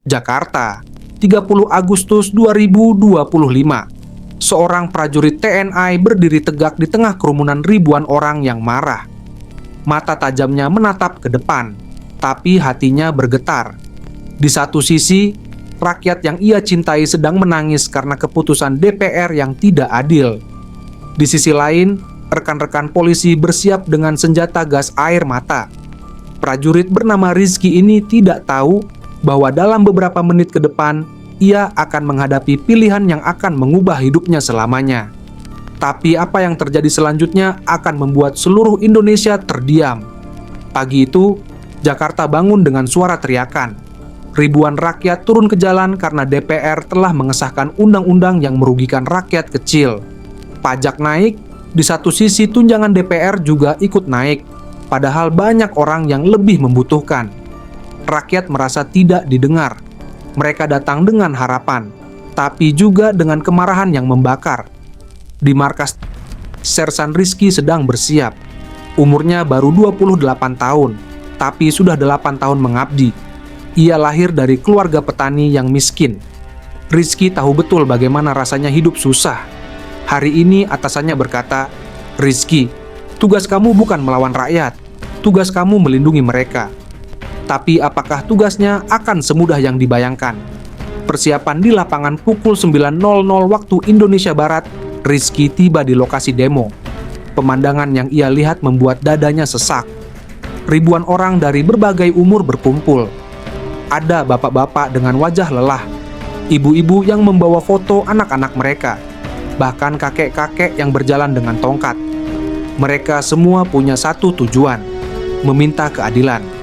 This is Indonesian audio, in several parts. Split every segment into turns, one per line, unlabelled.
Jakarta, 30 Agustus 2025. Seorang prajurit TNI berdiri tegak di tengah kerumunan ribuan orang yang marah. Mata tajamnya menatap ke depan, tapi hatinya bergetar. Di satu sisi, rakyat yang ia cintai sedang menangis karena keputusan DPR yang tidak adil. Di sisi lain, rekan-rekan polisi bersiap dengan senjata gas air mata. Prajurit bernama Rizky ini tidak tahu bahwa dalam beberapa menit ke depan, ia akan menghadapi pilihan yang akan mengubah hidupnya selamanya. Tapi apa yang terjadi selanjutnya akan membuat seluruh Indonesia terdiam. Pagi itu, Jakarta bangun dengan suara teriakan. Ribuan rakyat turun ke jalan karena DPR telah mengesahkan undang-undang yang merugikan rakyat kecil. Pajak naik, di satu sisi tunjangan DPR juga ikut naik, padahal banyak orang yang lebih membutuhkan. Rakyat merasa tidak didengar. Mereka datang dengan harapan, tapi juga dengan kemarahan yang membakar. Di markas, Sersan Rizky sedang bersiap. Umurnya baru 28 tahun, tapi sudah 8 tahun mengabdi. Ia lahir dari keluarga petani yang miskin. Rizky tahu betul bagaimana rasanya hidup susah. Hari ini atasannya berkata, "Rizky, tugas kamu bukan melawan rakyat, tugas kamu melindungi mereka." Tapi apakah tugasnya akan semudah yang dibayangkan? Persiapan di lapangan pukul 9.00 waktu Indonesia Barat, Rizky tiba di lokasi demo. Pemandangan yang ia lihat membuat dadanya sesak. Ribuan orang dari berbagai umur berkumpul. Ada bapak-bapak dengan wajah lelah, ibu-ibu yang membawa foto anak-anak mereka, bahkan kakek-kakek yang berjalan dengan tongkat. Mereka semua punya satu tujuan, meminta keadilan.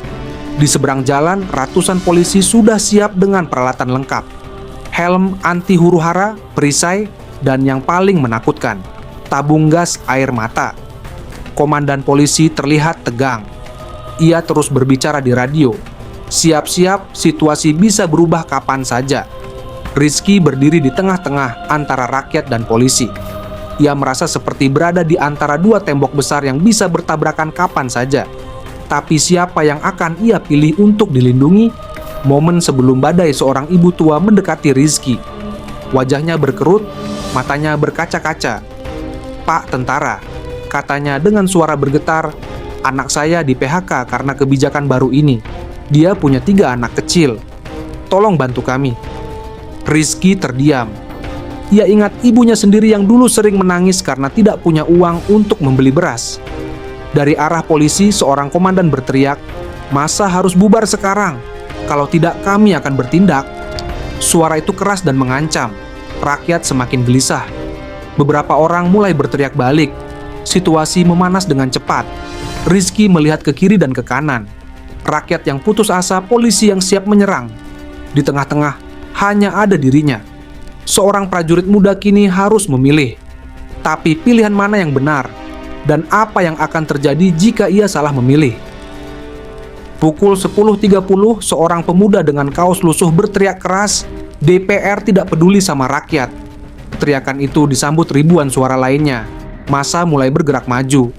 Di seberang jalan, ratusan polisi sudah siap dengan peralatan lengkap. Helm anti huru-hara, perisai, dan yang paling menakutkan, tabung gas air mata. Komandan polisi terlihat tegang. Ia terus berbicara di radio. Siap-siap, situasi bisa berubah kapan saja. Rizky berdiri di tengah-tengah antara rakyat dan polisi. Ia merasa seperti berada di antara dua tembok besar yang bisa bertabrakan kapan saja. Tapi siapa yang akan ia pilih untuk dilindungi? Momen sebelum badai seorang ibu tua mendekati Rizky. Wajahnya berkerut, matanya berkaca-kaca. "Pak tentara," katanya dengan suara bergetar, "anak saya di PHK karena kebijakan baru ini. Dia punya 3 anak kecil. Tolong bantu kami." Rizky terdiam. Ia ingat ibunya sendiri yang dulu sering menangis karena tidak punya uang untuk membeli beras. Dari arah polisi, seorang komandan berteriak, "Masa harus bubar sekarang? Kalau tidak, kami akan bertindak." Suara itu keras dan mengancam. Rakyat semakin gelisah. Beberapa orang mulai berteriak balik. Situasi memanas dengan cepat. Rizky melihat ke kiri dan ke kanan. Rakyat yang putus asa, polisi yang siap menyerang. Di tengah-tengah, hanya ada dirinya. Seorang prajurit muda kini harus memilih. Tapi pilihan mana yang benar? Dan apa yang akan terjadi jika ia salah memilih? Pukul 10.30, seorang pemuda dengan kaos lusuh berteriak keras, "DPR tidak peduli sama rakyat." Teriakan itu disambut ribuan suara lainnya. Massa mulai bergerak maju.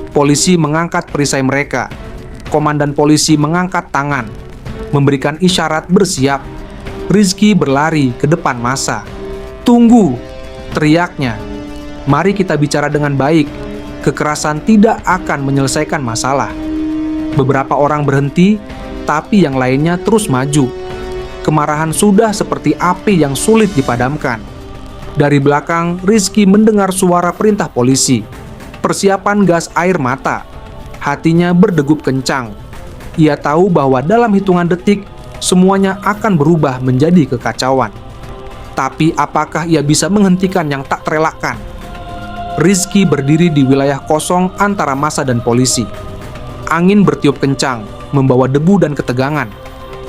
Polisi mengangkat perisai mereka. Komandan polisi mengangkat tangan, memberikan isyarat bersiap. Rizky berlari ke depan massa. "Tunggu!" teriaknya. "Mari kita bicara dengan baik. Kekerasan tidak akan menyelesaikan masalah." Beberapa orang berhenti, tapi yang lainnya terus maju. Kemarahan sudah seperti api yang sulit dipadamkan. Dari belakang, Rizky mendengar suara perintah polisi. Persiapan gas air mata. Hatinya berdegup kencang. Ia tahu bahwa dalam hitungan detik, semuanya akan berubah menjadi kekacauan. Tapi apakah ia bisa menghentikan yang tak terelakkan? Rizky berdiri di wilayah kosong antara massa dan polisi. Angin bertiup kencang, membawa debu dan ketegangan.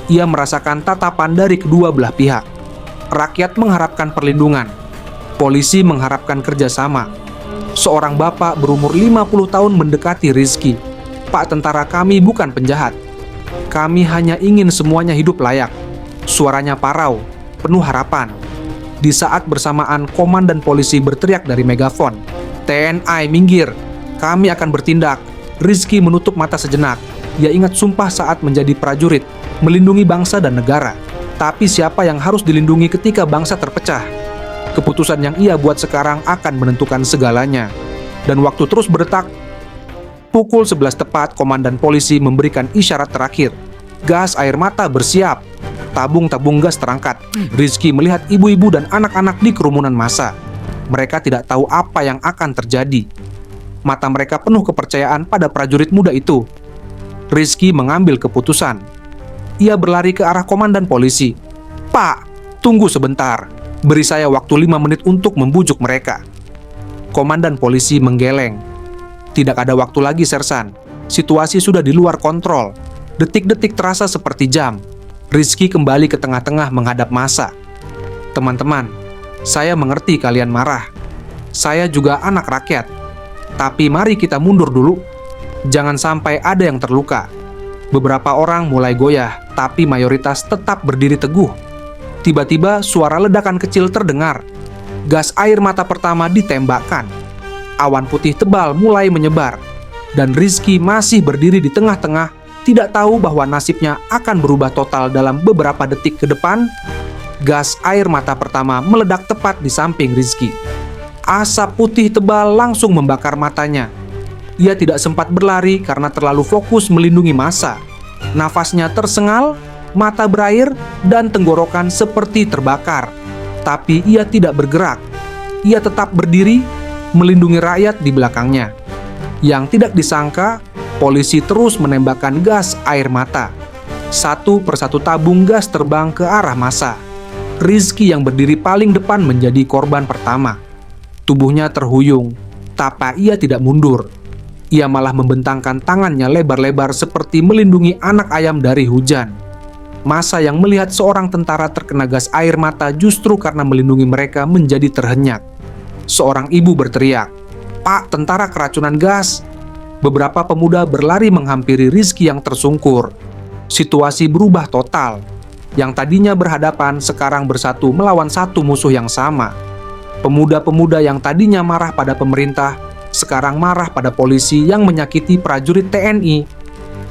Ia merasakan tatapan dari kedua belah pihak. Rakyat mengharapkan perlindungan. Polisi mengharapkan kerjasama. Seorang bapak berumur 50 tahun mendekati Rizky. "Pak tentara, kami bukan penjahat. Kami hanya ingin semuanya hidup layak." Suaranya parau, penuh harapan. Di saat bersamaan, komandan polisi berteriak dari megafon, "TNI, minggir! Kami akan bertindak." Rizky menutup mata sejenak. Ia ingat sumpah saat menjadi prajurit, melindungi bangsa dan negara. Tapi siapa yang harus dilindungi ketika bangsa terpecah? Keputusan yang ia buat sekarang akan menentukan segalanya. Dan waktu terus berdetak. Pukul 11 tepat, komandan polisi memberikan isyarat terakhir. Gas air mata bersiap. Tabung-tabung gas terangkat. Rizky melihat ibu-ibu dan anak-anak di kerumunan massa. Mereka tidak tahu apa yang akan terjadi. Mata mereka penuh kepercayaan pada prajurit muda itu. Rizky mengambil keputusan. Ia berlari ke arah komandan polisi. "Pak, tunggu sebentar. Beri saya waktu 5 menit untuk membujuk mereka." Komandan polisi menggeleng. "Tidak ada waktu lagi, Sersan. Situasi sudah di luar kontrol." Detik-detik terasa seperti jam. Rizky kembali ke tengah-tengah menghadap massa. "Teman-teman, saya mengerti kalian marah. Saya juga anak rakyat. Tapi mari kita mundur dulu. Jangan sampai ada yang terluka." Beberapa orang mulai goyah, tapi mayoritas tetap berdiri teguh. Tiba-tiba suara ledakan kecil terdengar. Gas air mata pertama ditembakkan. Awan putih tebal mulai menyebar. Dan Rizky masih berdiri di tengah-tengah, tidak tahu bahwa nasibnya akan berubah total dalam beberapa detik ke depan. Gas air mata pertama meledak tepat di samping Rizky. Asap putih tebal langsung membakar matanya. Ia tidak sempat berlari karena terlalu fokus melindungi massa. Nafasnya tersengal, mata berair, dan tenggorokan seperti terbakar. Tapi ia tidak bergerak. Ia tetap berdiri, melindungi rakyat di belakangnya. Yang tidak disangka, polisi terus menembakkan gas air mata. Satu persatu tabung gas terbang ke arah massa. Rizky yang berdiri paling depan menjadi korban pertama. Tubuhnya terhuyung, tapi ia tidak mundur. Ia malah membentangkan tangannya lebar-lebar seperti melindungi anak ayam dari hujan. Massa yang melihat seorang tentara terkena gas air mata justru karena melindungi mereka menjadi terhenyak. Seorang ibu berteriak, "Pak, tentara keracunan gas!" Beberapa pemuda berlari menghampiri Rizky yang tersungkur. Situasi berubah total. Yang tadinya berhadapan sekarang bersatu melawan satu musuh yang sama. Pemuda-pemuda yang tadinya marah pada pemerintah sekarang marah pada polisi yang menyakiti prajurit TNI.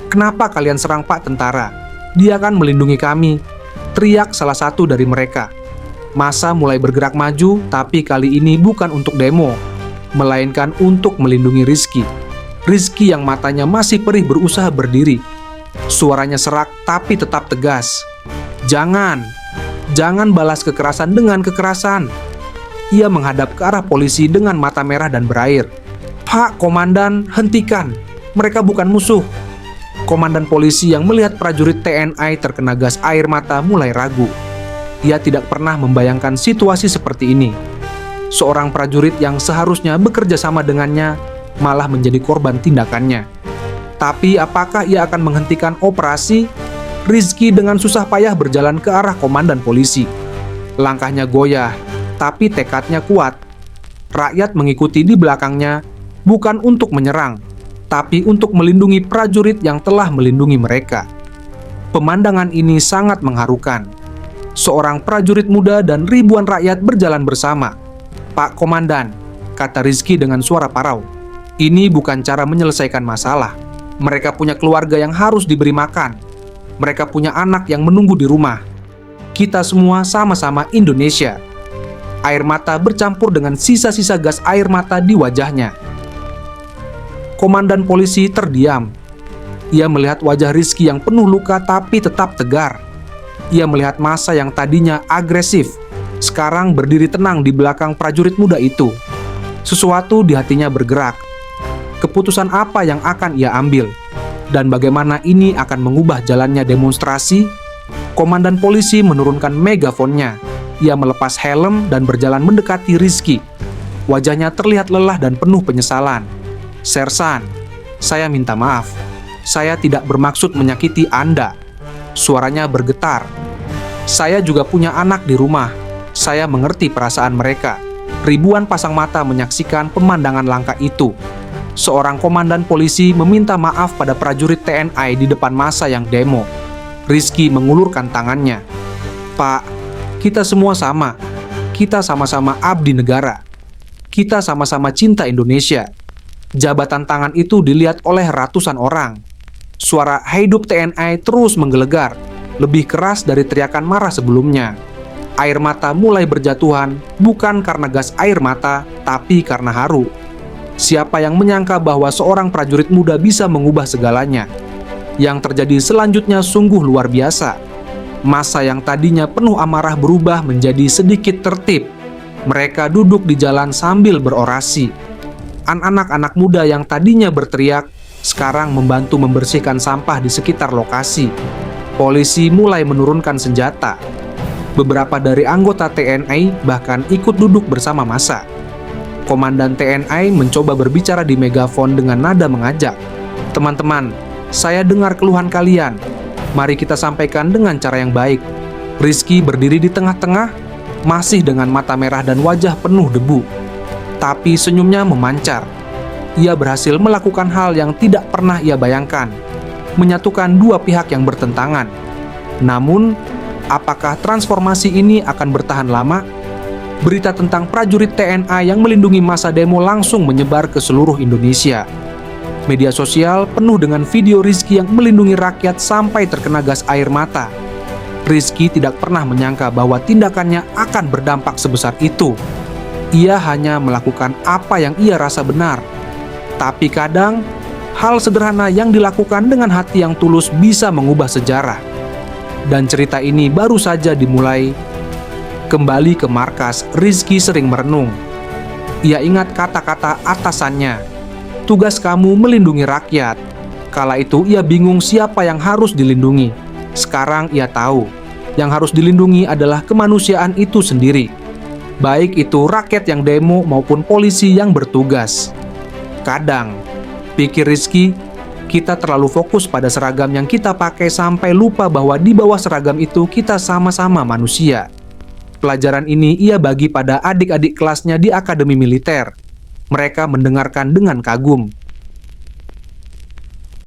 "Kenapa kalian serang Pak Tentara? Dia kan melindungi kami," teriak salah satu dari mereka. Massa mulai bergerak maju, tapi kali ini bukan untuk demo, melainkan untuk melindungi Rizky. Rizky yang matanya masih perih berusaha berdiri. Suaranya serak tapi tetap tegas. Jangan balas kekerasan dengan kekerasan." Ia menghadap ke arah polisi dengan mata merah dan berair. "Pak Komandan, hentikan. Mereka bukan musuh." Komandan polisi yang melihat prajurit TNI terkena gas air mata mulai ragu. Ia tidak pernah membayangkan situasi seperti ini. Seorang prajurit yang seharusnya bekerja sama dengannya malah menjadi korban tindakannya. Tapi apakah ia akan menghentikan operasi? Rizky dengan susah payah berjalan ke arah komandan polisi. Langkahnya goyah, tapi tekadnya kuat. Rakyat mengikuti di belakangnya, bukan untuk menyerang, tapi untuk melindungi prajurit yang telah melindungi mereka. Pemandangan ini sangat mengharukan. Seorang prajurit muda dan ribuan rakyat berjalan bersama. "Pak Komandan," kata Rizky dengan suara parau, "ini bukan cara menyelesaikan masalah. Mereka punya keluarga yang harus diberi makan. Mereka punya anak yang menunggu di rumah. Kita semua sama-sama Indonesia." Air mata bercampur dengan sisa-sisa gas air mata di wajahnya. Komandan polisi terdiam. Ia melihat wajah Rizky yang penuh luka tapi tetap tegar. Ia melihat massa yang tadinya agresif, sekarang berdiri tenang di belakang prajurit muda itu. Sesuatu di hatinya bergerak. Keputusan apa yang akan ia ambil? Dan bagaimana ini akan mengubah jalannya demonstrasi? Komandan polisi menurunkan megafonnya. Ia melepas helm dan berjalan mendekati Rizky. Wajahnya terlihat lelah dan penuh penyesalan. "Sersan, saya minta maaf. Saya tidak bermaksud menyakiti Anda." Suaranya bergetar. "Saya juga punya anak di rumah. Saya mengerti perasaan mereka." Ribuan pasang mata menyaksikan pemandangan langka itu. Seorang komandan polisi meminta maaf pada prajurit TNI di depan massa yang demo. Rizky mengulurkan tangannya. "Pak, kita semua sama. Kita sama-sama abdi negara. Kita sama-sama cinta Indonesia." Jabatan tangan itu dilihat oleh ratusan orang. Suara "Hidup TNI" terus menggelegar. lebih keras dari teriakan marah sebelumnya. Air mata mulai berjatuhan, bukan karena gas air mata, tapi karena haru. Siapa yang menyangka bahwa seorang prajurit muda bisa mengubah segalanya? Yang terjadi selanjutnya sungguh luar biasa. Massa yang tadinya penuh amarah berubah menjadi sedikit tertib. Mereka duduk di jalan sambil berorasi. Anak-anak muda yang tadinya berteriak, sekarang membantu membersihkan sampah di sekitar lokasi. Polisi mulai menurunkan senjata. Beberapa dari anggota TNI bahkan ikut duduk bersama massa. Komandan TNI mencoba berbicara di megafon dengan nada mengajak. Teman-teman, saya dengar keluhan kalian. Mari kita sampaikan dengan cara yang baik. Rizky berdiri di tengah-tengah, masih dengan mata merah dan wajah penuh debu. Tapi senyumnya memancar. Ia berhasil melakukan hal yang tidak pernah ia bayangkan, menyatukan dua pihak yang bertentangan. Namun, apakah transformasi ini akan bertahan lama? Berita tentang prajurit TNI yang melindungi massa demo langsung menyebar ke seluruh Indonesia. Media sosial penuh dengan video Rizky yang melindungi rakyat sampai terkena gas air mata. Rizky tidak pernah menyangka bahwa tindakannya akan berdampak sebesar itu. Ia hanya melakukan apa yang ia rasa benar. Tapi kadang, hal sederhana yang dilakukan dengan hati yang tulus bisa mengubah sejarah. Dan cerita ini baru saja dimulai. Kembali ke markas, Rizky sering merenung. Ia ingat kata-kata atasannya. Tugas kamu melindungi rakyat. Kala itu ia bingung siapa yang harus dilindungi. Sekarang ia tahu, yang harus dilindungi adalah kemanusiaan itu sendiri. Baik itu rakyat yang demo maupun polisi yang bertugas. Kadang, pikir Rizky, kita terlalu fokus pada seragam yang kita pakai sampai lupa bahwa di bawah seragam itu kita sama-sama manusia. Pelajaran ini ia bagi pada adik-adik kelasnya di Akademi Militer. Mereka mendengarkan dengan kagum.